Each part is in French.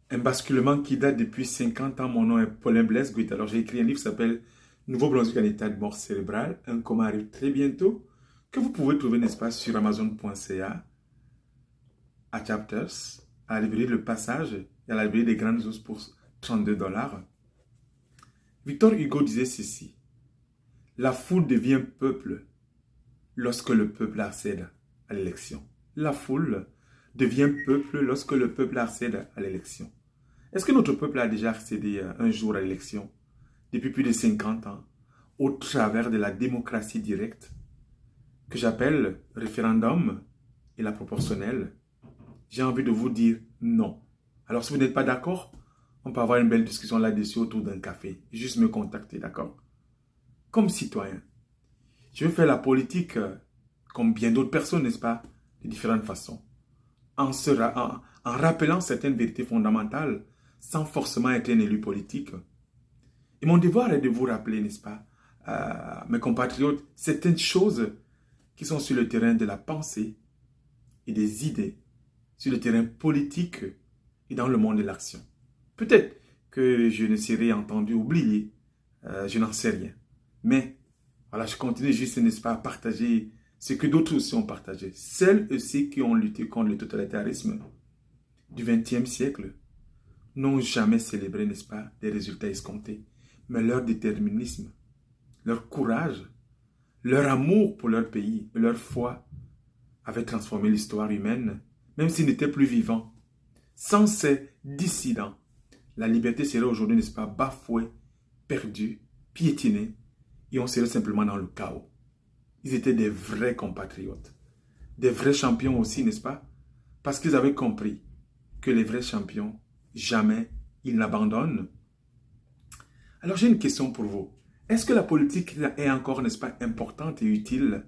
Un basculement qui date depuis 50 ans. Mon nom est Paulin Blaise Guit. Alors, j'ai écrit un livre qui s'appelle Nouveau-Brunswick en état de mort cérébrale. Un coma arrive très bientôt. Que vous pouvez trouver, n'est-ce pas, sur Amazon.ca, à Chapters, à la librairie Le Passage et à la librairie des Grandes Ours pour 32 $. Victor Hugo disait ceci: la foule devient peuple lorsque le peuple accède à l'élection. La foule devient peuple lorsque le peuple accède à l'élection. Est-ce que notre peuple a déjà accédé un jour à l'élection, depuis plus de 50 ans, au travers de la démocratie directe, que j'appelle référendum et la proportionnelle? J'ai envie de vous dire non. Alors si vous n'êtes pas d'accord, on peut avoir une belle discussion là-dessus autour d'un café. Juste me contacter, d'accord? Comme citoyen, je veux faire la politique comme bien d'autres personnes, n'est-ce pas? De différentes façons. En rappelant certaines vérités fondamentales, sans forcément être un élu politique. Et mon devoir est de vous rappeler, n'est-ce pas, mes compatriotes, certaines choses qui sont sur le terrain de la pensée et des idées, sur le terrain politique et dans le monde de l'action. Peut-être que je ne serai entendu oublié, je n'en sais rien. Mais voilà, je continue juste, n'est-ce pas, à partager ce que d'autres aussi ont partagé. Celles et ceux qui ont lutté contre le totalitarisme du XXe siècle n'ont jamais célébré, n'est-ce pas, des résultats escomptés. Mais leur déterminisme, leur courage, leur amour pour leur pays, leur foi avaient transformé l'histoire humaine, même s'ils n'étaient plus vivants. Sans ces dissidents, la liberté serait aujourd'hui, n'est-ce pas, bafouée, perdue, piétinée, et on serait simplement dans le chaos. Ils étaient des vrais compatriotes, des vrais champions aussi, n'est-ce pas? Parce qu'ils avaient compris que les vrais champions, jamais ils n'abandonnent. Alors j'ai une question pour vous. Est-ce que la politique est encore, n'est-ce pas, importante et utile?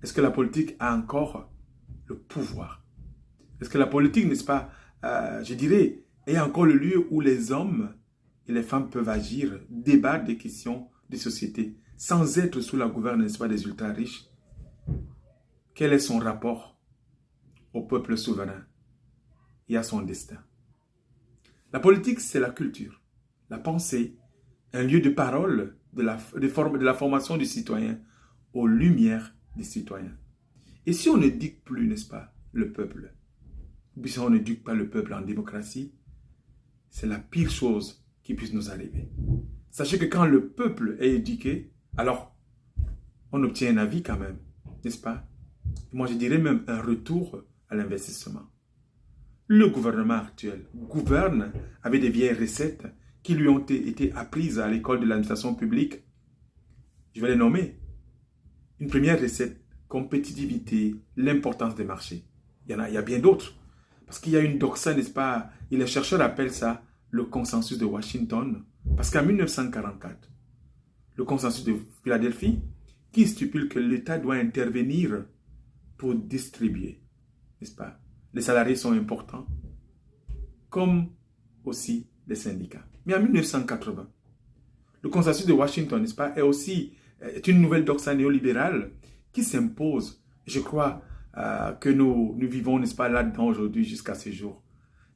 Est-ce que la politique a encore le pouvoir? Est-ce que la politique, n'est-ce pas, je dirais, est encore le lieu où les hommes et les femmes peuvent agir, débattre des questions de société, sans être sous la gouverne, n'est-ce pas, des ultra-riches? Quel est son rapport au peuple souverain et à son destin? La politique, c'est la culture, la pensée, un lieu de parole de la formation du citoyen aux lumières des citoyens. Et si on ne dicte plus, n'est-ce pas, le peuple, puis si on ne dicte pas le peuple en démocratie, c'est la pire chose qui puisse nous arriver. Sachez que quand le peuple est éduqué, alors on obtient un avis quand même, n'est-ce pas? Moi, je dirais même un retour à l'investissement. Le gouvernement actuel gouverne avec des vieilles recettes qui lui ont été apprises à l'école de l'administration publique. Je vais les nommer. Une première recette, compétitivité, l'importance des marchés. Il y a bien d'autres. Parce qu'il y a une doxa, n'est-ce pas? Et les chercheurs appellent ça le consensus de Washington. Parce qu'en 1944, le consensus de Philadelphie, qui stipule que l'État doit intervenir pour distribuer, n'est-ce pas? Les salariés sont importants, comme aussi les syndicats. Mais en 1980, le consensus de Washington, n'est-ce pas, est une nouvelle doxa néolibérale qui s'impose. Je crois que nous vivons, n'est-ce pas, là-dedans aujourd'hui jusqu'à ce jour.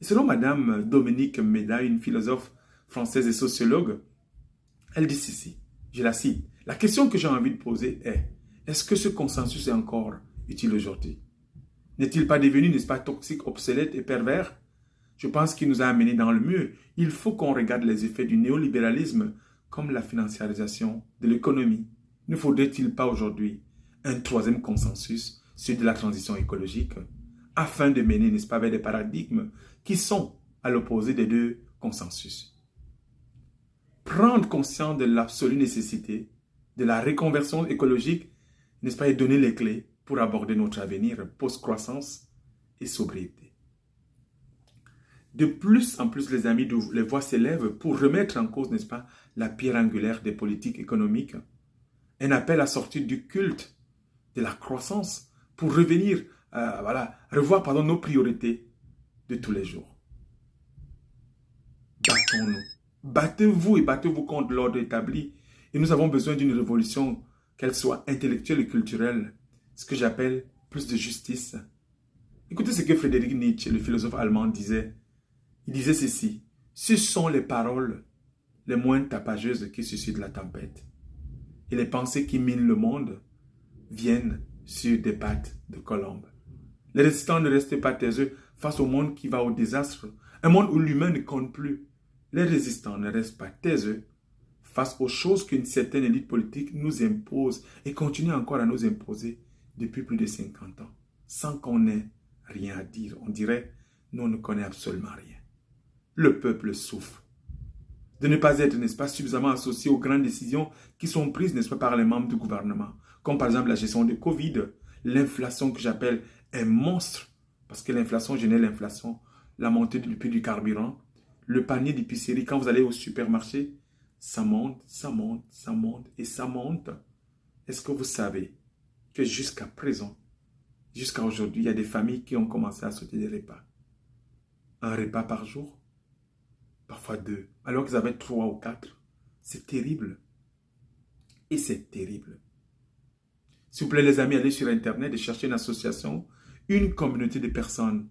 Et selon Madame Dominique Méda, une philosophe française et sociologue, elle dit ceci, je la cite: la question que j'ai envie de poser est, est-ce que ce consensus est encore utile aujourd'hui? N'est-il pas devenu, n'est-ce pas, toxique, obsolète et pervers? Je pense qu'il nous a amenés dans le mur. Il faut qu'on regarde les effets du néolibéralisme comme la financiarisation de l'économie. Ne faudrait-il pas aujourd'hui un troisième consensus, celui de la transition écologique, afin de mener, n'est-ce pas, vers des paradigmes qui sont à l'opposé des deux consensus? Prendre conscience de l'absolue nécessité de la reconversion écologique, n'est-ce pas, et donner les clés pour aborder notre avenir post-croissance et sobriété. De plus en plus, les amis, les voix s'élèvent pour remettre en cause, n'est-ce pas, la pierre angulaire des politiques économiques. Un appel à sortir du culte de la croissance pour revenir, revoir nos priorités de tous les jours. Battons-nous. Battez-vous et battez-vous contre l'ordre établi. Et nous avons besoin d'une révolution, qu'elle soit intellectuelle et culturelle, ce que j'appelle plus de justice. Écoutez ce que Friedrich Nietzsche, le philosophe allemand, disait. Il disait ceci: ce sont les paroles les moins tapageuses qui suscitent la tempête. Et les pensées qui minent le monde viennent sur des pattes de colombe. Les résistants ne restent pas taiseux face au monde qui va au désastre, un monde où l'humain ne compte plus. Les résistants ne restent pas taiseux face aux choses qu'une certaine élite politique nous impose et continue encore à nous imposer depuis plus de 50 ans, sans qu'on ait rien à dire. On dirait, nous, on ne connaît absolument rien. Le peuple souffre de ne pas être, n'est-ce pas, suffisamment associé aux grandes décisions qui sont prises, n'est-ce pas, par les membres du gouvernement, comme par exemple la gestion de Covid, l'inflation que j'appelle un monstre, parce que l'inflation génère l'inflation, la montée du prix du carburant, le panier d'épicerie, quand vous allez au supermarché, ça monte, ça monte, ça monte et ça monte. Est-ce que vous savez que jusqu'à présent, jusqu'à aujourd'hui, il y a des familles qui ont commencé à sauter des repas. Un repas par jour, parfois 2, alors qu'ils avaient 3 ou 4. C'est terrible. Et c'est terrible. S'il vous plaît, les amis, allez sur Internet et cherchez une association, une communauté de personnes,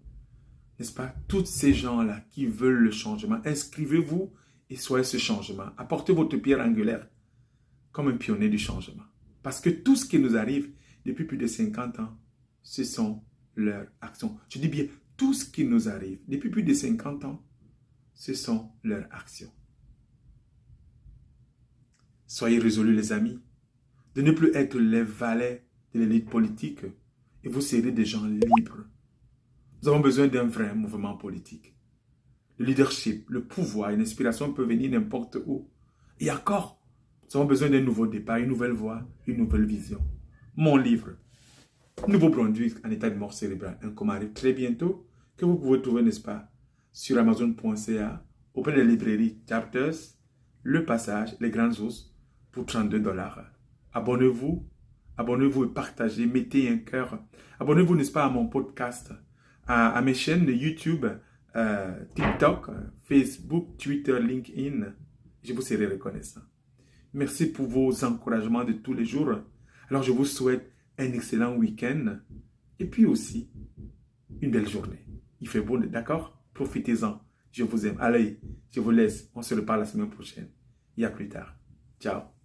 n'est-ce pas? Tous ces gens-là qui veulent le changement, inscrivez-vous et soyez ce changement. Apportez votre pierre angulaire comme un pionnier du changement. Parce que tout ce qui nous arrive depuis plus de 50 ans, ce sont leurs actions. Je dis bien, tout ce qui nous arrive depuis plus de 50 ans, ce sont leurs actions. Soyez résolus, les amis, de ne plus être les valets de l'élite politique et vous serez des gens libres. Nous avons besoin d'un vrai mouvement politique. Le leadership, le pouvoir et l'inspiration peuvent venir n'importe où. Et encore, nous avons besoin d'un nouveau départ, une nouvelle voie, une nouvelle vision. Mon livre, Nouveau-Brunswick en état de mort cérébrale, un coma arrive très bientôt, que vous pouvez trouver, n'est-ce pas, sur Amazon.ca, auprès des librairies Chapters, Le Passage, Les Grands Ours, pour 32 $. Abonnez-vous, abonnez-vous et partagez, mettez un cœur. Abonnez-vous, n'est-ce pas, à mon podcast, à mes chaînes de YouTube, TikTok, Facebook, Twitter, LinkedIn. Je vous serai reconnaissant. Merci pour vos encouragements de tous les jours. Alors, je vous souhaite un excellent week-end et puis aussi une belle journée. Il fait beau, d'accord? Profitez-en. Je vous aime. Allez, je vous laisse. On se reparle la semaine prochaine. Et à plus tard. Ciao.